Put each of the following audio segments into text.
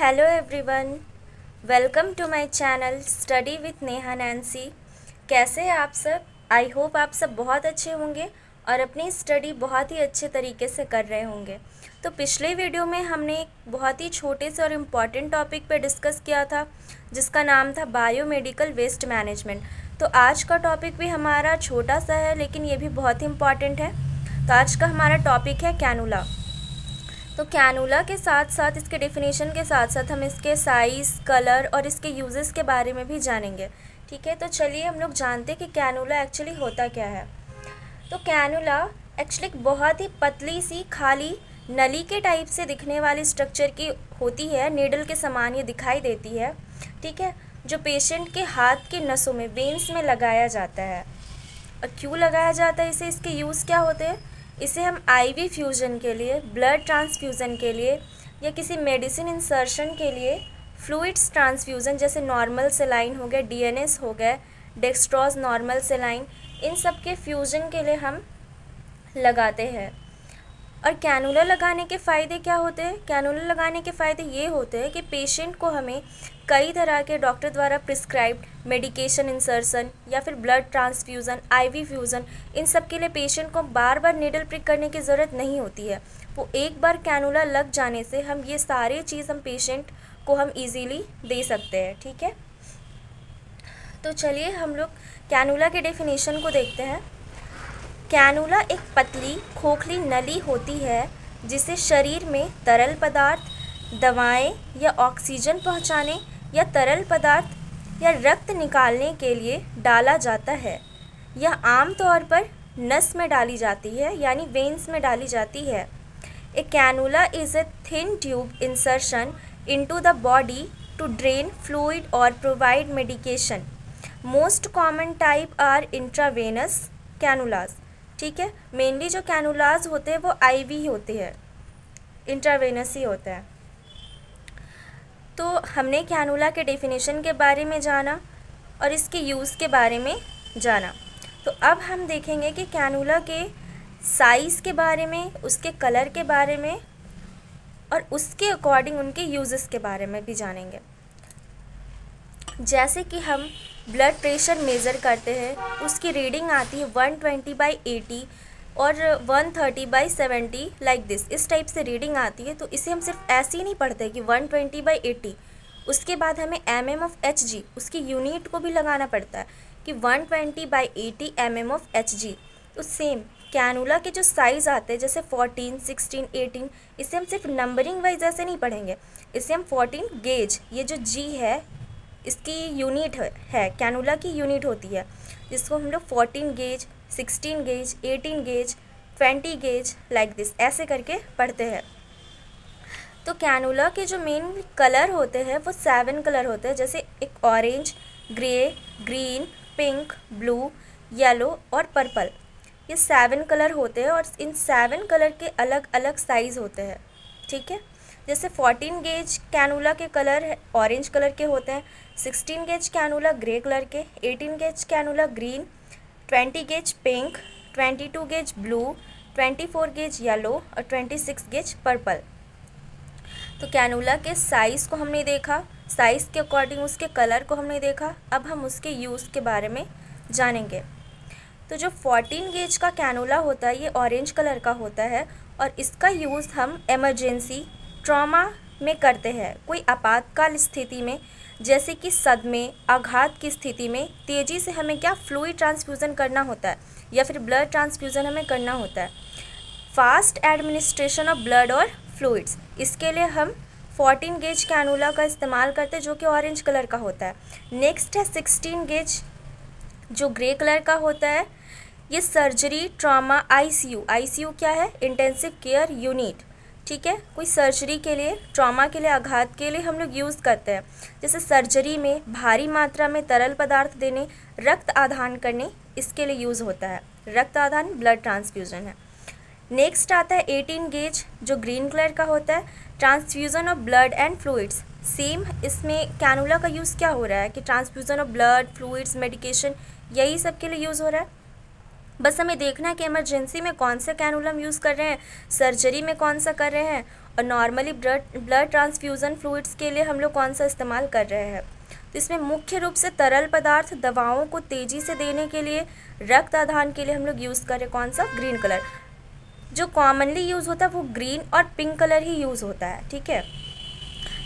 Hello everyone, welcome to my channel study with Neha Nancy. कैसे हैं आप सब? आई होप आप सब बहुत अच्छे होंगे और अपनी स्टडी बहुत ही अच्छे तरीके से कर रहे होंगे। तो पिछले वीडियो में हमने एक बहुत ही छोटे से और इम्पॉर्टेंट टॉपिक पे डिस्कस किया था जिसका नाम था बायोमेडिकल वेस्ट मैनेजमेंट। तो आज का टॉपिक भी हमारा छोटा सा है लेकिन ये भी बहुत ही इम्पॉर्टेंट है। तो आज का हमारा टॉपिक है कैनुला। तो कैनुला के साथ साथ इसके डेफिनेशन के साथ साथ हम इसके साइज़, कलर और इसके यूजेस के बारे में भी जानेंगे। ठीक है, तो चलिए हम लोग जानते हैं कि कैनुला एक्चुअली होता क्या है। तो कैनुला एक्चुअली एक बहुत ही पतली सी खाली नली के टाइप से दिखने वाली स्ट्रक्चर की होती है, नीडल के समान ये दिखाई देती है। ठीक है, जो पेशेंट के हाथ के नसों में, वेन्स में लगाया जाता है। और क्यों लगाया जाता है इसे, इसके यूज़ क्या होते हैं? इसे हम आईवी फ्यूज़न के लिए, ब्लड ट्रांसफ्यूज़न के लिए या किसी मेडिसिन इंसर्शन के लिए, फ्लूइड्स ट्रांसफ्यूज़न जैसे नॉर्मल सेलाइन हो गया, डीएनएस हो गया, डेक्सट्रोज नॉर्मल सेलाइन, इन सब के फ्यूज़न के लिए हम लगाते हैं। और कैनुला लगाने के फ़ायदे क्या होते हैं? कैनुला लगाने के फ़ायदे ये होते हैं कि पेशेंट को हमें कई तरह के डॉक्टर द्वारा प्रिस्क्राइब्ड मेडिकेशन इंसर्शन या फिर ब्लड ट्रांसफ्यूज़न, आईवी फ्यूज़न, इन सब के लिए पेशेंट को बार बार नीडल प्रिक करने की ज़रूरत नहीं होती है। वो एक बार कैनुला लग जाने से हम ये सारे चीज़ हम पेशेंट को हम ईज़िली दे सकते हैं। ठीक है, तो चलिए हम लोग कैनुला के डेफिनेशन को देखते हैं। कैनुला एक पतली खोखली नली होती है जिसे शरीर में तरल पदार्थ, दवाएं या ऑक्सीजन पहुंचाने या तरल पदार्थ या रक्त निकालने के लिए डाला जाता है। यह आमतौर पर नस में डाली जाती है, यानी वेन्स में डाली जाती है। A cannula is a thin tube insertion into the body to drain fluid और provide medication. Most common type are intravenous cannulas. ठीक है, मेनली जो कैनुलास होते हैं वो आईवी होते हैं, इंट्रावेनस ही होता है। तो हमने कैनुला के डेफिनेशन के बारे में जाना और इसके यूज़ के बारे में जाना। तो अब हम देखेंगे कि कैनुला के साइज़ के बारे में, उसके कलर के बारे में और उसके अकॉर्डिंग उनके यूजेस के बारे में भी जानेंगे। जैसे कि हम ब्लड प्रेशर मेज़र करते हैं, उसकी रीडिंग आती है 120/80 और 130/70 लाइक दिस, इस टाइप से रीडिंग आती है। तो इसे हम सिर्फ ऐसे ही नहीं पढ़ते कि 120/80, उसके बाद हमें mm/Hg, उसकी यूनिट को भी लगाना पड़ता है कि 120/80 mm/Hg। तो सेम कैनुला के जो साइज़ आते हैं जैसे 14, 16, 18, इसे हम सिर्फ नंबरिंग वाइज ऐसे नहीं पढ़ेंगे। इसे हम 14 गेज, ये जो G है इसकी यूनिट है, कैनुला की यूनिट होती है, जिसको हम लोग 14 gauge, 16 gauge, 18 gauge, 20 gauge like this ऐसे करके पढ़ते हैं। तो कैनुला के जो मेन कलर होते हैं वो 7 कलर होते हैं, जैसे एक orange, grey, green, pink, blue, yellow और पर्पल। ये 7 कलर होते हैं और इन 7 कलर के अलग अलग साइज़ होते हैं। ठीक है, जैसे 14 गेज कैनुला के कलर ऑरेंज कलर के होते हैं, 16 गेज कैनुला ग्रे कलर के, 18 gauge cannula green, 20 gauge pink, 22 gauge blue, 24 gauge yellow और 26 गेज पर्पल। तो कैनुला के साइज़ को हमने देखा, साइज़ के अकॉर्डिंग उसके कलर को हमने देखा। अब हम उसके यूज़ के बारे में जानेंगे। तो जो 14 गेज का कैनुला होता है ये ऑरेंज कलर का होता है और इसका यूज़ हम इमरजेंसी ट्रॉमा में करते हैं। कोई आपातकाल स्थिति में, जैसे कि सदमे, आघात की स्थिति में तेज़ी से हमें क्या फ्लूइड ट्रांसफ्यूज़न करना होता है या फिर ब्लड ट्रांसफ्यूज़न हमें करना होता है। फास्ट एडमिनिस्ट्रेशन ऑफ ब्लड और फ्लूइड्स, इसके लिए हम 14 गेज कैनुला का इस्तेमाल करते हैं जो कि ऑरेंज कलर का होता है। नेक्स्ट है 16 गेज जो ग्रे कलर का होता है। ये सर्जरी, ट्रॉमा, आईसीयू क्या है? Intensive care unit. ठीक है, कोई सर्जरी के लिए, ट्रॉमा के लिए, आघात के लिए हम लोग यूज़ करते हैं। जैसे सर्जरी में भारी मात्रा में तरल पदार्थ देने, रक्त आदान करने, इसके लिए यूज़ होता है। रक्त आदान ब्लड ट्रांसफ्यूज़न है। नेक्स्ट आता है 18 गेज जो ग्रीन कलर का होता है, transfusion of blood and fluids. Same इसमें कैनुला का यूज़ क्या हो रहा है कि transfusion of blood, fluids, medication, यही सब के लिए यूज़ हो रहा है। बस हमें देखना है कि इमरजेंसी में कौन सा कैनुला हम यूज़ कर रहे हैं, सर्जरी में कौन सा कर रहे हैं और नॉर्मली ब्लड ट्रांसफ्यूज़न फ्लूइड्स के लिए हम लोग कौन सा इस्तेमाल कर रहे हैं। तो इसमें मुख्य रूप से तरल पदार्थ दवाओं को तेज़ी से देने के लिए, रक्त आधान के लिए हम लोग यूज़ करें कौन सा, ग्रीन कलर। जो कॉमनली यूज़ होता है वो ग्रीन और पिंक कलर ही यूज़ होता है, ठीक है।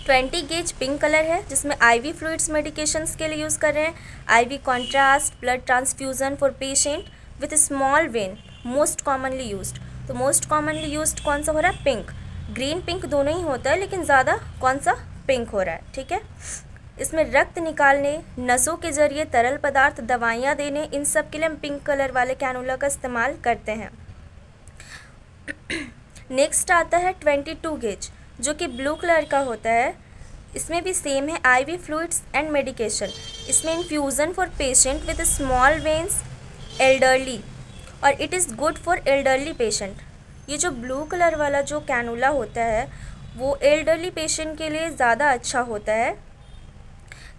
20 गेज पिंक कलर है, जिसमें आईवी फ्लूइड्स मेडिकेशंस के लिए यूज़ कर रहे हैं। IV contrast, blood transfusion for patient with small vein, most commonly used. तो मोस्ट कॉमनली यूज्ड कौन सा हो रहा है, पिंक। ग्रीन पिंक दोनों ही होता है, लेकिन ज़्यादा कौन सा, पिंक हो रहा है, ठीक है। इसमें रक्त निकालने, नसों के जरिए तरल पदार्थ दवाइयाँ देने, इन सब के लिए हम पिंक कलर वाले कैनुला का इस्तेमाल करते हैं। नेक्स्ट आता है 22 गेज, जो कि ब्लू कलर का होता है। इसमें भी सेम है, आईवी फ्लूइड्स एंड मेडिकेशन। इसमें infusion for patient with small veins, elderly, और it is good for elderly patient. ये जो ब्लू कलर वाला जो कैनुला होता है वो एल्डरली पेशेंट के लिए ज़्यादा अच्छा होता है,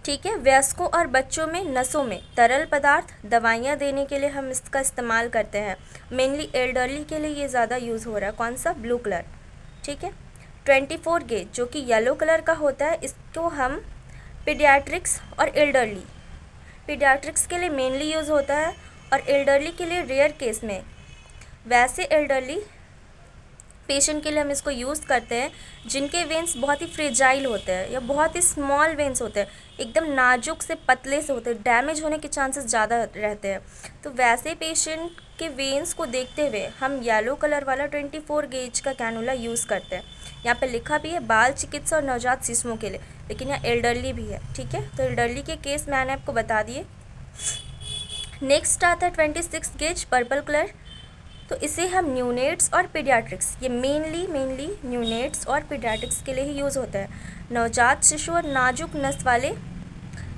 ठीक है। वयस्कों और बच्चों में नसों में तरल पदार्थ दवाइयाँ देने के लिए हम इसका इस्तेमाल करते हैं। मेनली एल्डरली के लिए ये ज़्यादा यूज़ हो रहा है, कौन सा, ब्लू कलर, ठीक है। 24 गेज, जो कि येलो कलर का होता है, इसको हम पीडियाट्रिक्स और एल्डरली, पीडियाट्रिक्स के लिए मेनली यूज़ होता है और एल्डरली के लिए रेयर केस में। वैसे एल्डरली पेशेंट के लिए हम इसको यूज़ करते हैं जिनके वेन्स बहुत ही फ्रेजाइल होते हैं या बहुत ही स्मॉल वेन्स होते हैं, एकदम नाजुक से पतले से होते हैं, डैमेज होने के चांसेस ज़्यादा रहते हैं। तो वैसे पेशेंट के वेन्स को देखते हुए हम येलो कलर वाला 24 गेज का कैनुला यूज़ करते हैं। यहाँ पे लिखा भी है बाल चिकित्सा और नवजात शिशुओं के लिए, लेकिन यहाँ एल्डरली भी है, ठीक है। तो एल्डरली के केस मैंने आपको बता दिए। नेक्स्ट आता है 26 गेज पर्पल कलर। तो इसे हम न्यूनेट्स और पीडियाट्रिक्स, ये मेनली न्यूनेट्स और पीडियाट्रिक्स के लिए ही यूज़ होता है। नवजात शिशु और नाजुक नस वाले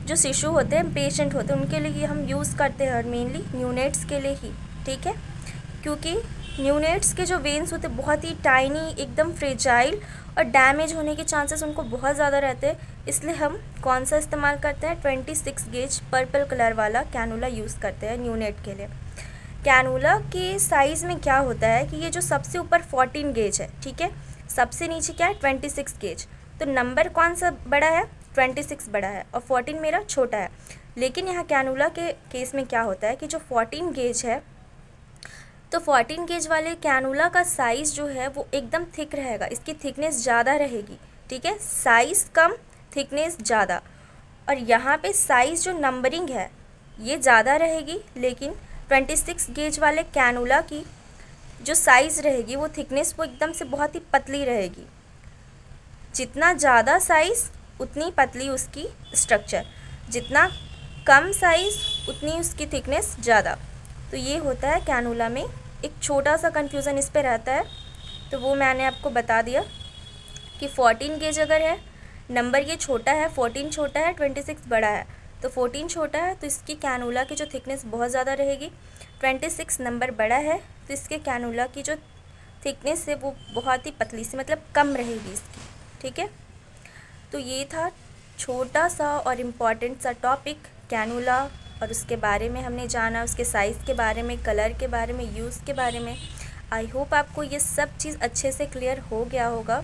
जो शिशु होते हैं, पेशेंट होते हैं, उनके लिए हम यूज़ करते हैं, और मेनली न्यूनेट्स के लिए ही, ठीक है। क्योंकि न्यूनेट्स के जो वेन्स होते हैं बहुत ही टाइनी, एकदम फ्रेजाइल, और डैमेज होने के चांसेस उनको बहुत ज़्यादा रहते हैं, इसलिए हम कौन सा इस्तेमाल करते हैं, 26 गेज पर्पल कलर वाला कैनुला यूज़ करते हैं न्यूनेट के लिए। कैनुला के साइज़ में क्या होता है कि ये जो सबसे ऊपर 14 गेज है, ठीक है, सबसे नीचे क्या है, 26 गेज। तो नंबर कौन सा बड़ा है, 26 बड़ा है, और 14 मेरा छोटा है। लेकिन यहाँ कैनुला के केस में क्या होता है कि जो 14 गेज है, तो 14 गेज वाले कैनुला का साइज़ जो है वो एकदम थिक रहेगा, इसकी थिकनेस ज़्यादा रहेगी, ठीक है। साइज़ कम, थिकनेस ज़्यादा। और यहाँ पे साइज़ जो नंबरिंग है ये ज़्यादा रहेगी, लेकिन 26 गेज वाले कैनुला की जो साइज़ रहेगी वो थिकनेस वो एकदम से बहुत ही पतली रहेगी। जितना ज़्यादा साइज़ उतनी पतली उसकी स्ट्रक्चर, जितना कम साइज़ उतनी उसकी थिकनेस ज़्यादा। तो ये होता है कैनुला में। एक छोटा सा कन्फ्यूज़न इस पे रहता है, तो वो मैंने आपको बता दिया कि 14 गेज अगर है, नंबर ये छोटा है, 14 छोटा है, 26 बड़ा है, तो 14 छोटा है तो इसकी कैनुला की जो थिकनेस बहुत ज़्यादा रहेगी। 26 नंबर बड़ा है तो इसके कैनुला की जो थिकनेस है वो बहुत ही पतली सी, मतलब कम रहेगी इसकी, ठीक है। तो ये था छोटा सा और इम्पॉर्टेंट सा टॉपिक कैनुला, और उसके बारे में हमने जाना, उसके साइज़ के बारे में, कलर के बारे में, यूज़ के बारे में। आई होप आपको ये सब चीज़ अच्छे से क्लियर हो गया होगा।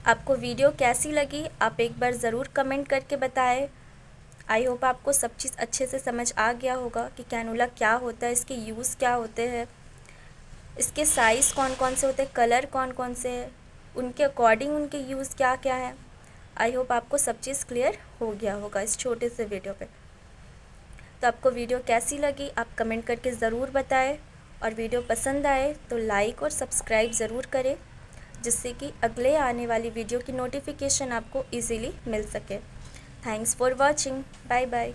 आपको वीडियो कैसी लगी आप एक बार ज़रूर कमेंट करके बताएं। आई होप आपको सब चीज़ अच्छे से समझ आ गया होगा कि कैनुला क्या होता है, इसके यूज़ क्या होते हैं, इसके साइज़ कौन कौन से होते हैं, कलर कौन कौन से हैं, उनके अकॉर्डिंग उनके यूज़ क्या क्या है। आई होप आपको सब चीज़ क्लियर हो गया होगा इस छोटे से वीडियो पे। तो आपको वीडियो कैसी लगी आप कमेंट करके ज़रूर बताएं, और वीडियो पसंद आए तो लाइक और सब्सक्राइब ज़रूर करें, जिससे कि अगले आने वाली वीडियो की नोटिफिकेशन आपको इजीली मिल सके। Thanks for watching, bye bye.